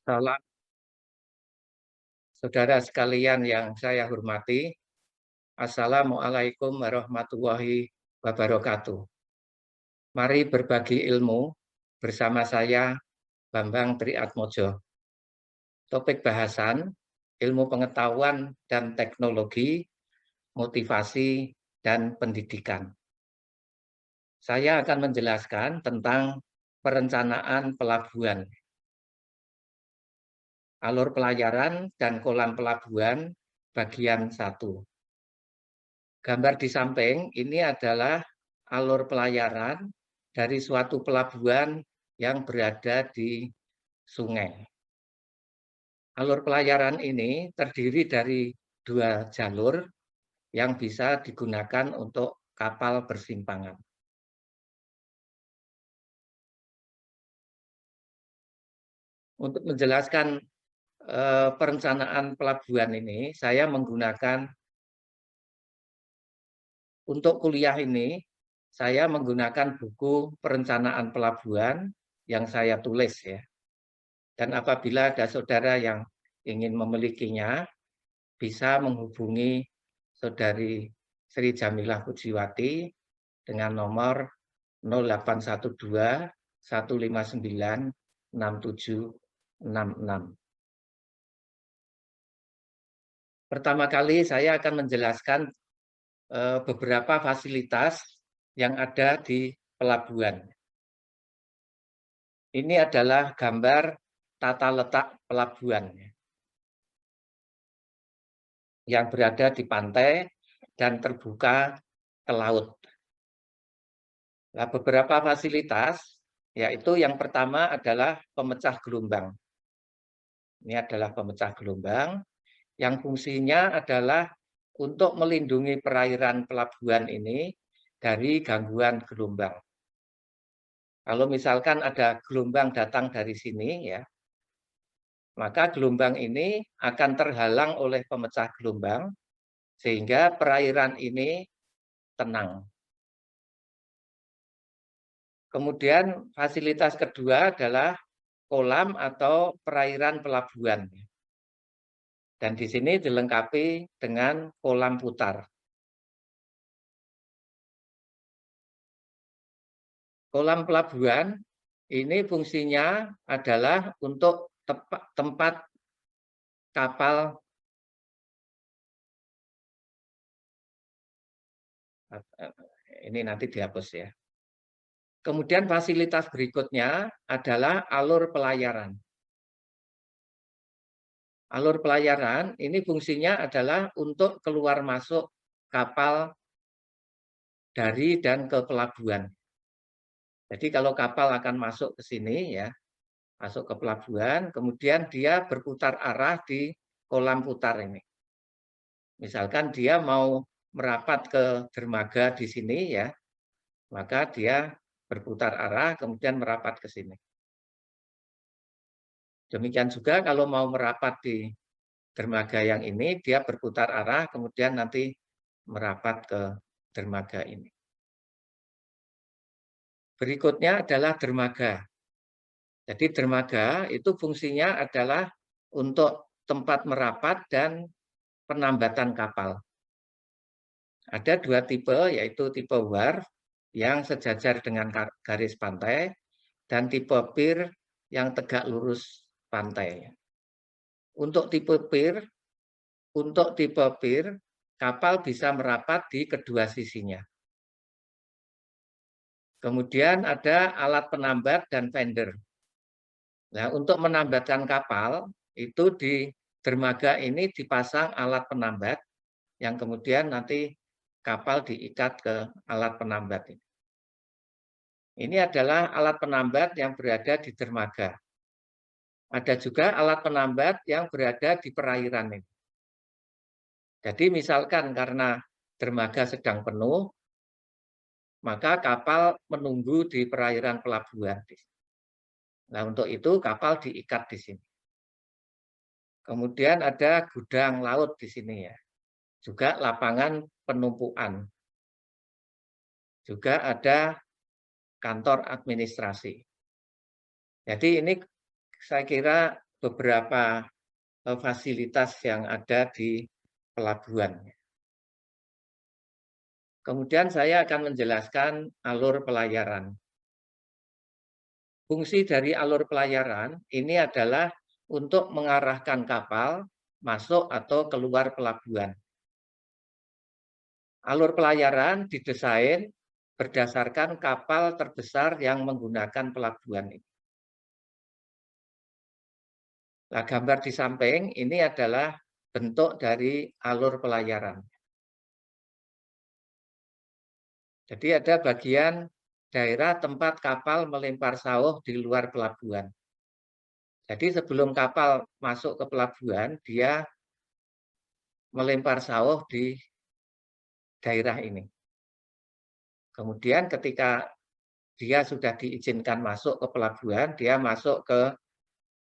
Salam, saudara sekalian yang saya hormati. Assalamualaikum warahmatullahi wabarakatuh. Mari berbagi ilmu bersama saya, Bambang Triatmojo. Topik bahasan, ilmu pengetahuan dan teknologi, motivasi, dan pendidikan. Saya akan menjelaskan tentang perencanaan pelabuhan, alur pelayaran dan kolam pelabuhan bagian 1. Gambar di samping ini adalah alur pelayaran dari suatu pelabuhan yang berada di sungai. Alur pelayaran ini terdiri dari 2 jalur yang bisa digunakan untuk kapal bersimpangan. Untuk menjelaskan perencanaan pelabuhan ini, saya menggunakan untuk kuliah ini, saya menggunakan buku perencanaan pelabuhan yang saya tulis ya. Dan apabila ada saudara yang ingin memilikinya, bisa menghubungi saudari Sri Jamilah Pujiwati dengan nomor 0812 159 6766. Pertama kali saya akan menjelaskan beberapa fasilitas yang ada di pelabuhan. Ini adalah gambar tata letak pelabuhan yang berada di pantai dan terbuka ke laut. Nah, beberapa fasilitas, yaitu yang pertama adalah pemecah gelombang. Ini adalah pemecah gelombang yang fungsinya adalah untuk melindungi perairan pelabuhan ini dari gangguan gelombang. Kalau misalkan ada gelombang datang dari sini, ya, maka gelombang ini akan terhalang oleh pemecah gelombang, sehingga perairan ini tenang. Kemudian fasilitas kedua adalah kolam atau perairan pelabuhan. Dan di sini dilengkapi dengan kolam putar. Kolam pelabuhan ini fungsinya adalah untuk tempat kapal ini nanti dihapus ya. Kemudian fasilitas berikutnya adalah alur pelayaran. Alur pelayaran ini fungsinya adalah untuk keluar masuk kapal dari dan ke pelabuhan. Jadi kalau kapal akan masuk ke sini ya, masuk ke pelabuhan, kemudian dia berputar arah di kolam putar ini. Misalkan dia mau merapat ke dermaga di sini ya, maka dia berputar arah kemudian merapat ke sini. Demikian juga kalau mau merapat di dermaga yang ini, dia berputar arah kemudian nanti merapat ke dermaga ini. Berikutnya adalah dermaga. Jadi dermaga itu fungsinya adalah untuk tempat merapat dan penambatan kapal. Ada 2 tipe, yaitu tipe wharf yang sejajar dengan garis pantai dan tipe pier yang tegak lurus pantai. Untuk tipe pier, kapal bisa merapat di kedua sisinya. Kemudian ada alat penambat dan fender. Nah, untuk menambatkan kapal, itu di dermaga ini dipasang alat penambat yang kemudian nanti kapal diikat ke alat penambat ini. Ini adalah alat penambat yang berada di dermaga. Ada juga alat penambat yang berada di perairan ini. Jadi misalkan karena dermaga sedang penuh, maka kapal menunggu di perairan pelabuhan. Nah, untuk itu kapal diikat di sini. Kemudian ada gudang laut di sini ya. Juga lapangan penumpukan. Juga ada kantor administrasi. Jadi ini saya kira beberapa fasilitas yang ada di pelabuhan. Kemudian saya akan menjelaskan alur pelayaran. Fungsi dari alur pelayaran ini adalah untuk mengarahkan kapal masuk atau keluar pelabuhan. Alur pelayaran didesain berdasarkan kapal terbesar yang menggunakan pelabuhan ini. Nah, gambar di samping ini adalah bentuk dari alur pelayaran. Jadi ada bagian daerah tempat kapal melempar sauh di luar pelabuhan. Jadi sebelum kapal masuk ke pelabuhan, dia melempar sauh di daerah ini. Kemudian ketika dia sudah diizinkan masuk ke pelabuhan, dia masuk ke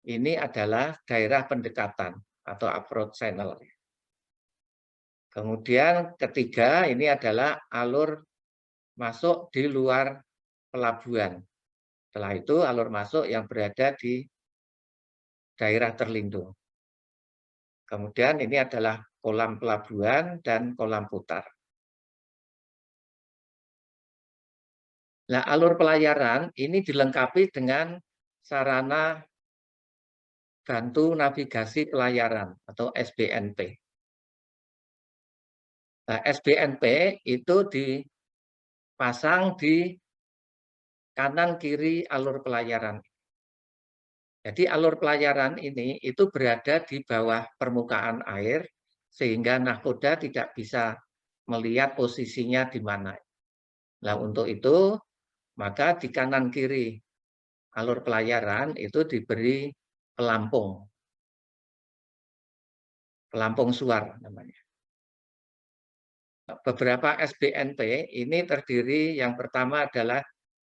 ini adalah daerah pendekatan atau approach channel. Kemudian ketiga ini adalah alur masuk di luar pelabuhan. Setelah itu alur masuk yang berada di daerah terlindung. Kemudian ini adalah kolam pelabuhan dan kolam putar. Nah, alur pelayaran ini dilengkapi dengan sarana bantu navigasi pelayaran atau SBNP. Nah, SBNP itu dipasang di kanan kiri alur pelayaran. Jadi alur pelayaran ini itu berada di bawah permukaan air sehingga nahkoda tidak bisa melihat posisinya di mana. Nah, untuk itu maka di kanan kiri alur pelayaran itu diberi pelampung. Pelampung suar namanya. Beberapa SBNP ini terdiri yang pertama adalah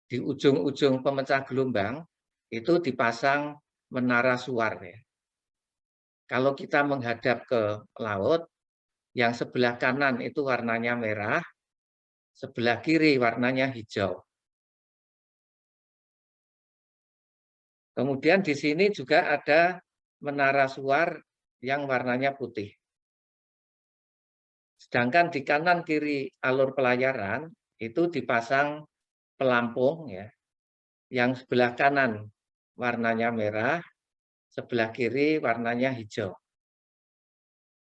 di ujung-ujung pemecah gelombang itu dipasang menara suar ya. Kalau kita menghadap ke laut, yang sebelah kanan itu warnanya merah, sebelah kiri warnanya hijau. Kemudian di sini juga ada menara suar yang warnanya putih. Sedangkan di kanan kiri alur pelayaran itu dipasang pelampung ya, yang sebelah kanan warnanya merah, sebelah kiri warnanya hijau.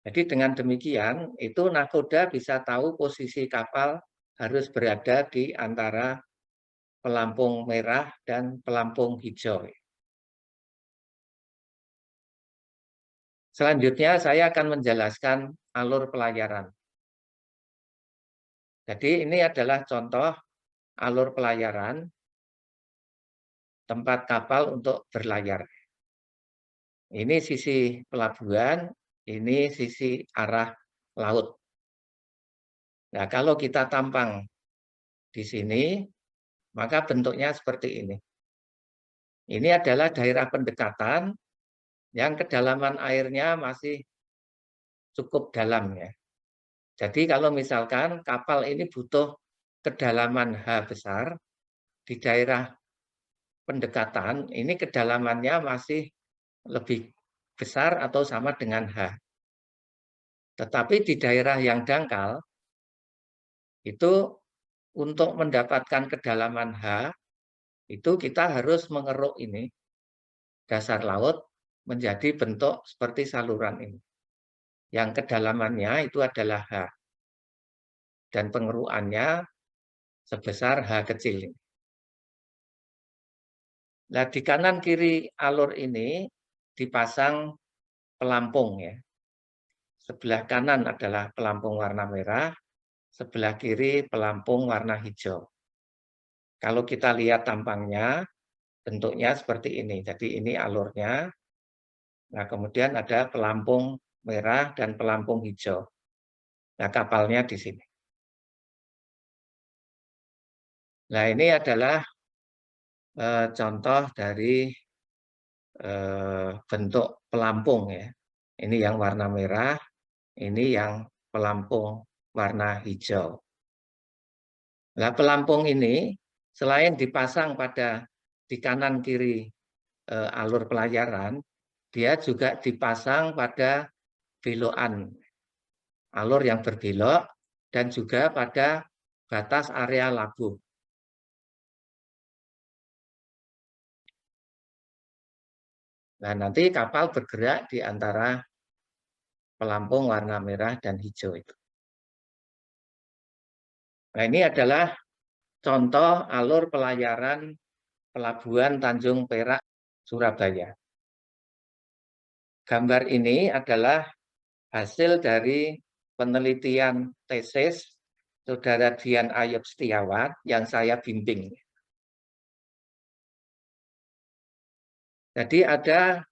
Jadi dengan demikian itu nahkoda bisa tahu posisi kapal harus berada di antara pelampung merah dan pelampung hijau. Selanjutnya saya akan menjelaskan alur pelayaran. Jadi ini adalah contoh alur pelayaran tempat kapal untuk berlayar. Ini sisi pelabuhan, ini sisi arah laut. Nah, kalau kita tampang di sini, maka bentuknya seperti ini. Ini adalah daerah pendekatan yang kedalaman airnya masih cukup dalam ya. Jadi kalau misalkan kapal ini butuh kedalaman H besar, di daerah pendekatan ini kedalamannya masih lebih besar atau sama dengan H. Tetapi di daerah yang dangkal, itu untuk mendapatkan kedalaman H, itu kita harus mengeruk ini, dasar laut, menjadi bentuk seperti saluran ini. Yang kedalamannya itu adalah H. Dan pengerukannya sebesar H kecil. Nah, di kanan kiri alur ini dipasang pelampung ya. Sebelah kanan adalah pelampung warna merah, sebelah kiri pelampung warna hijau. Kalau kita lihat tampangnya, bentuknya seperti ini. Jadi ini alurnya. Nah, kemudian ada pelampung merah dan pelampung hijau. Nah, kapalnya di sini. Nah, ini adalah contoh dari bentuk pelampung ya. Ini yang warna merah, ini yang pelampung warna hijau. Nah, pelampung ini selain dipasang pada di kanan kiri alur pelayaran, dia juga dipasang pada belokan alur yang berbelok dan juga pada batas area labuh. Nah, nanti kapal bergerak di antara pelampung warna merah dan hijau itu. Nah, ini adalah contoh alur pelayaran Pelabuhan Tanjung Perak, Surabaya. Gambar ini adalah hasil dari penelitian tesis Saudara Dian Ayub Setiawan yang saya bimbing. Jadi ada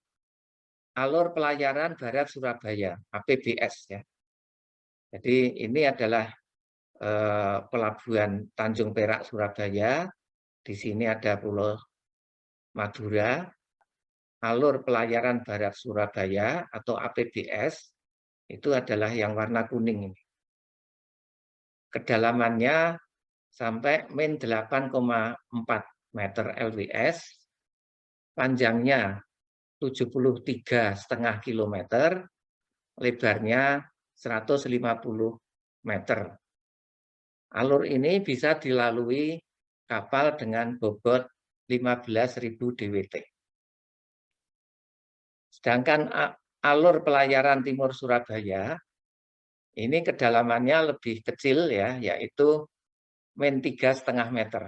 alur pelayaran Barat Surabaya, APBS ya. Jadi ini adalah pelabuhan Tanjung Perak Surabaya. Di sini ada Pulau Madura, alur pelayaran Barat Surabaya atau APBS itu adalah yang warna kuning ini. Kedalamannya sampai min 8,4 meter LWS, panjangnya 73,5 kilometer, lebarnya 150 meter. Alur ini bisa dilalui kapal dengan bobot 15.000 DWT. Sedangkan alur pelayaran Timur Surabaya ini kedalamannya lebih kecil ya, yaitu min 3,5 meter.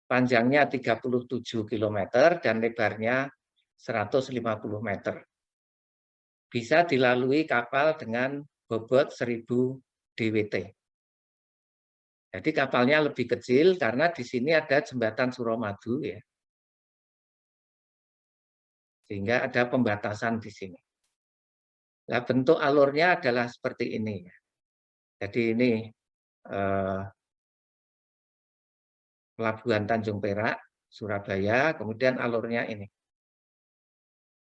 Panjangnya 37 km dan lebarnya 150 meter. Bisa dilalui kapal dengan bobot 1.000 DWT. Jadi kapalnya lebih kecil karena di sini ada jembatan Suramadu ya. Sehingga ada pembatasan di sini. Nah, bentuk alurnya adalah seperti ini. Jadi ini Pelabuhan Tanjung Perak, Surabaya, kemudian alurnya ini.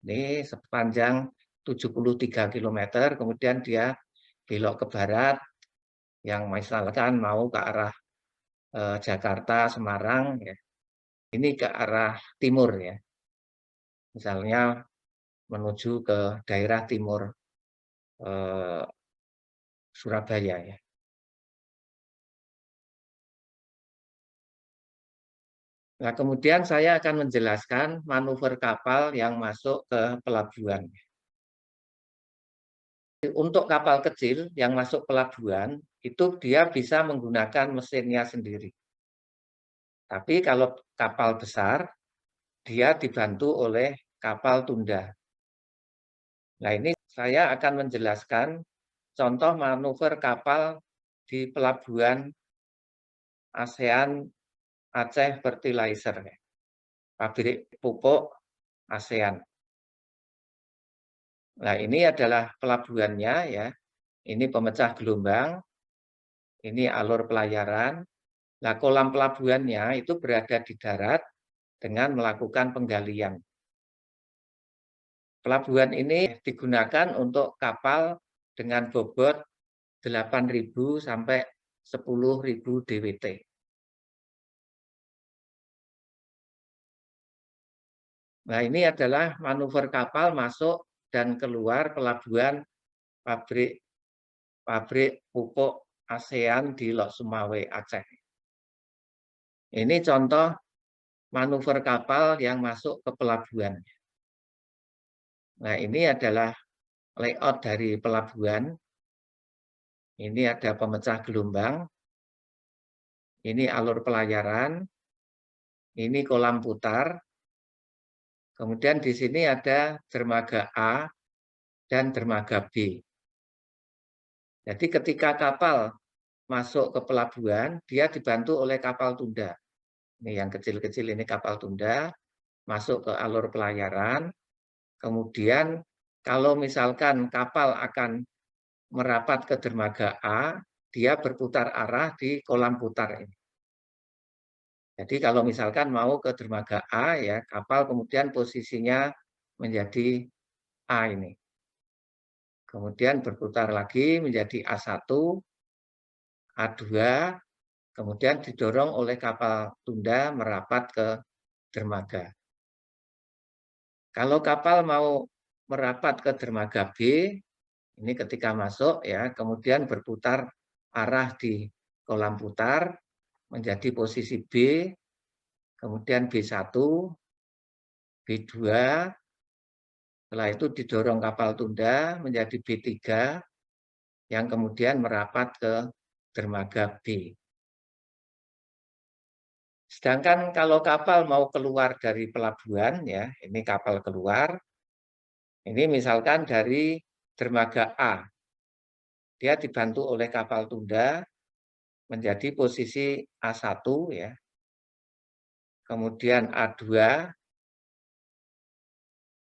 Ini sepanjang 73 km, kemudian dia belok ke barat, yang misalkan mau ke arah Jakarta, Semarang, ya. Ini ke arah timur ya. Misalnya menuju ke daerah timur Surabaya ya. Nah, kemudian saya akan menjelaskan manuver kapal yang masuk ke pelabuhan. Untuk kapal kecil yang masuk pelabuhan, itu dia bisa menggunakan mesinnya sendiri. Tapi kalau kapal besar, dia dibantu oleh kapal tunda. Nah, ini saya akan menjelaskan contoh manuver kapal di pelabuhan ASEAN Aceh Fertilizer, pabrik pupuk ASEAN. Nah, ini adalah pelabuhannya ya. Ini pemecah gelombang, ini alur pelayaran. Nah, kolam pelabuhannya itu berada di darat dengan melakukan penggalian. Pelabuhan ini digunakan untuk kapal dengan bobot 8.000 sampai 10.000 DWT. Nah, ini adalah manuver kapal masuk dan keluar pelabuhan pabrik pupuk ASEAN di Lok Sumawe, Aceh. Ini contoh manuver kapal yang masuk ke pelabuhan. Nah, ini adalah layout dari pelabuhan. Ini ada pemecah gelombang. Ini alur pelayaran. Ini kolam putar. Kemudian di sini ada dermaga A dan dermaga B. Jadi ketika kapal masuk ke pelabuhan, dia dibantu oleh kapal tunda. Ini yang kecil-kecil ini kapal tunda, masuk ke alur pelayaran. Kemudian kalau misalkan kapal akan merapat ke dermaga A, dia berputar arah di kolam putar ini. Jadi kalau misalkan mau ke dermaga A, ya kapal kemudian posisinya menjadi A ini. Kemudian berputar lagi menjadi A1, A2, kemudian didorong oleh kapal tunda merapat ke dermaga. Kalau kapal mau merapat ke dermaga B, ini ketika masuk ya, kemudian berputar arah di kolam putar menjadi posisi B, kemudian B1, B2, setelah itu didorong kapal tunda menjadi B3, yang kemudian merapat ke dermaga B. Sedangkan kalau kapal mau keluar dari pelabuhan, ya, ini kapal keluar, ini misalkan dari dermaga A, dia dibantu oleh kapal tunda menjadi posisi A1, ya, kemudian A2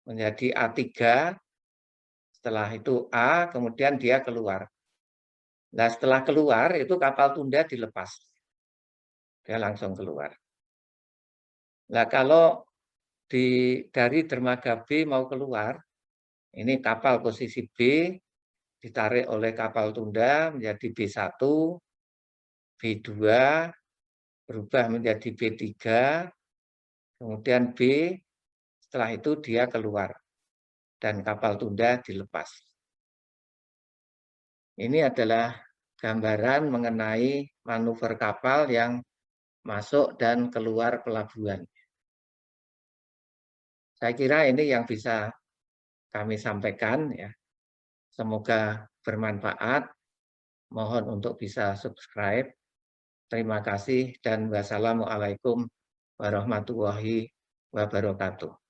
menjadi A3, setelah itu A, kemudian dia keluar. Nah, setelah keluar itu kapal tunda dilepas, dia langsung keluar. Nah, kalau dari dermaga B mau keluar, ini kapal posisi B ditarik oleh kapal tunda menjadi B1, B2, berubah menjadi B3, kemudian B, setelah itu dia keluar dan kapal tunda dilepas. Ini adalah gambaran mengenai manuver kapal yang masuk dan keluar pelabuhan. Saya kira ini yang bisa kami sampaikan, ya. Semoga bermanfaat. Mohon untuk bisa subscribe. Terima kasih dan wassalamualaikum warahmatullahi wabarakatuh.